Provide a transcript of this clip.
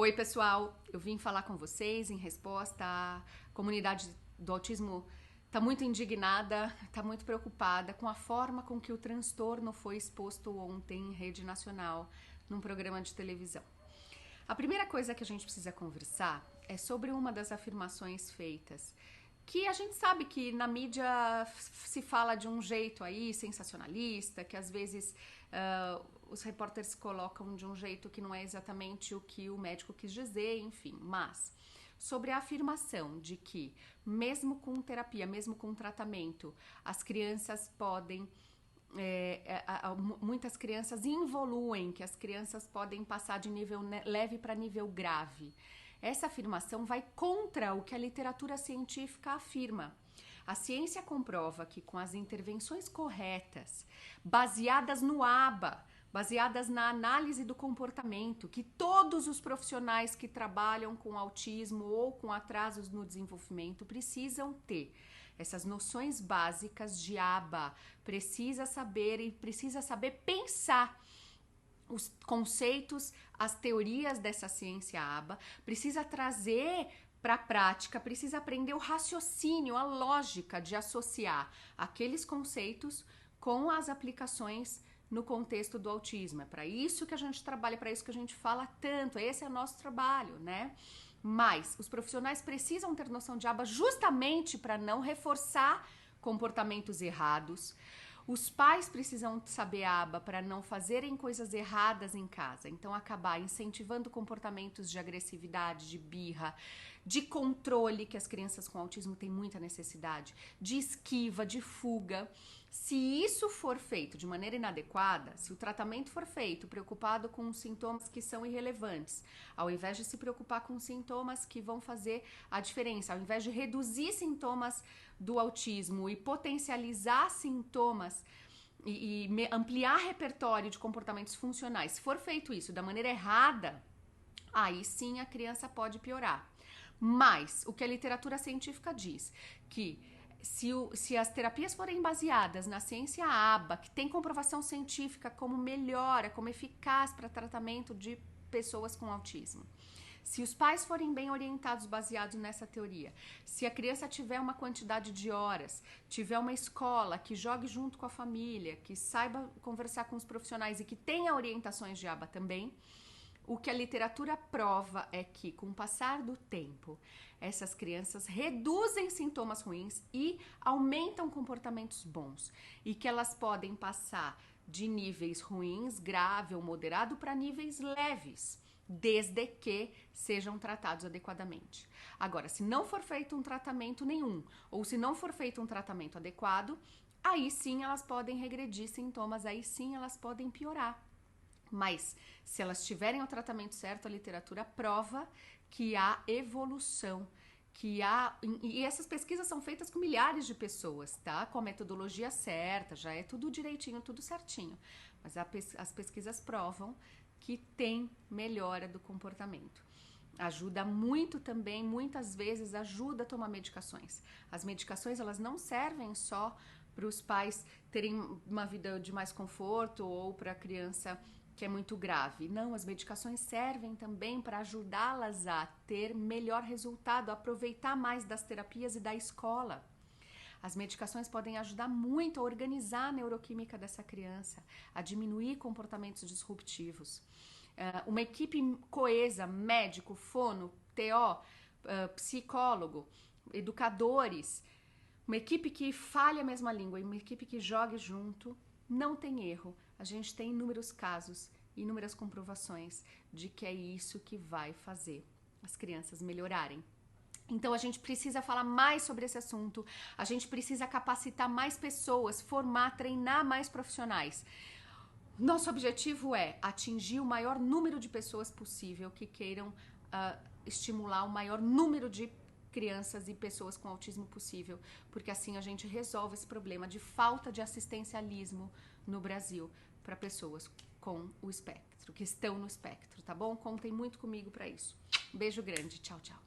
Oi, pessoal, eu vim falar com vocês em resposta à comunidade do autismo. Está muito indignada, está muito preocupada com a forma com que o transtorno foi exposto ontem em rede nacional, num programa de televisão. A primeira coisa que a gente precisa conversar é sobre uma das afirmações feitas, que a gente sabe que na mídia se fala de um jeito aí sensacionalista, que às vezes os repórteres colocam de um jeito que não é exatamente o que o médico quis dizer, enfim, mas sobre a afirmação de que mesmo com terapia, mesmo com tratamento, as crianças podem muitas crianças involuem, que as crianças podem passar de nível leve para nível grave. Essa afirmação vai contra o que a literatura científica afirma. A ciência comprova que com as intervenções corretas, baseadas no ABA, baseadas na análise do comportamento, que todos os profissionais que trabalham com autismo ou com atrasos no desenvolvimento precisam ter. Essas noções básicas de ABA, precisa saber pensar os conceitos, as teorias dessa ciência ABA, precisa trazer para a prática, precisa aprender o raciocínio, a lógica de associar aqueles conceitos com as aplicações no contexto do autismo. É para isso que a gente trabalha, é para isso que a gente fala tanto, esse é o nosso trabalho, né? Mas os profissionais precisam ter noção de ABA justamente para não reforçar comportamentos errados. Os pais precisam saber ABA para não fazerem coisas erradas em casa, então acabar incentivando comportamentos de agressividade, de birra, de controle, que as crianças com autismo têm muita necessidade, de esquiva, de fuga. Se isso for feito de maneira inadequada, se o tratamento for feito preocupado com sintomas que são irrelevantes, ao invés de se preocupar com sintomas que vão fazer a diferença, ao invés de reduzir sintomas do autismo e potencializar sintomas e ampliar repertório de comportamentos funcionais, se for feito isso da maneira errada, aí sim a criança pode piorar. Mas o que a literatura científica diz, que se as terapias forem baseadas na ciência ABA, que tem comprovação científica como melhora, como eficaz para tratamento de pessoas com autismo, se os pais forem bem orientados baseados nessa teoria, se a criança tiver uma quantidade de horas, tiver uma escola que jogue junto com a família, que saiba conversar com os profissionais e que tenha orientações de ABA também, o que a literatura prova é que, com o passar do tempo, essas crianças reduzem sintomas ruins e aumentam comportamentos bons. E que elas podem passar de níveis ruins, grave ou moderado, para níveis leves, desde que sejam tratados adequadamente. Agora, se não for feito um tratamento nenhum, ou se não for feito um tratamento adequado, aí sim elas podem regredir sintomas, aí sim elas podem piorar. Mas, se elas tiverem o tratamento certo, a literatura prova que há evolução, e essas pesquisas são feitas com milhares de pessoas, tá? Com a metodologia certa, já é tudo direitinho, tudo certinho. Mas as pesquisas provam que tem melhora do comportamento. Ajuda muito também, muitas vezes ajuda a tomar medicações. As medicações, elas não servem só para os pais terem uma vida de mais conforto ou para a criança que é muito grave. Não, as medicações servem também para ajudá-las a ter melhor resultado, a aproveitar mais das terapias e da escola. As medicações podem ajudar muito a organizar a neuroquímica dessa criança, a diminuir comportamentos disruptivos. Uma equipe coesa, médico, fono, TO, psicólogo, educadores, uma equipe que fale a mesma língua e uma equipe que jogue junto, não tem erro. A gente tem inúmeros casos, inúmeras comprovações de que é isso que vai fazer as crianças melhorarem. Então a gente precisa falar mais sobre esse assunto, a gente precisa capacitar mais pessoas, formar, treinar mais profissionais. Nosso objetivo é atingir o maior número de pessoas possível que queiram estimular o maior número de crianças e pessoas com autismo possível, porque assim a gente resolve esse problema de falta de assistencialismo no Brasil para pessoas com o espectro, que estão no espectro, tá bom? Contem muito comigo para isso. Beijo grande, tchau, tchau.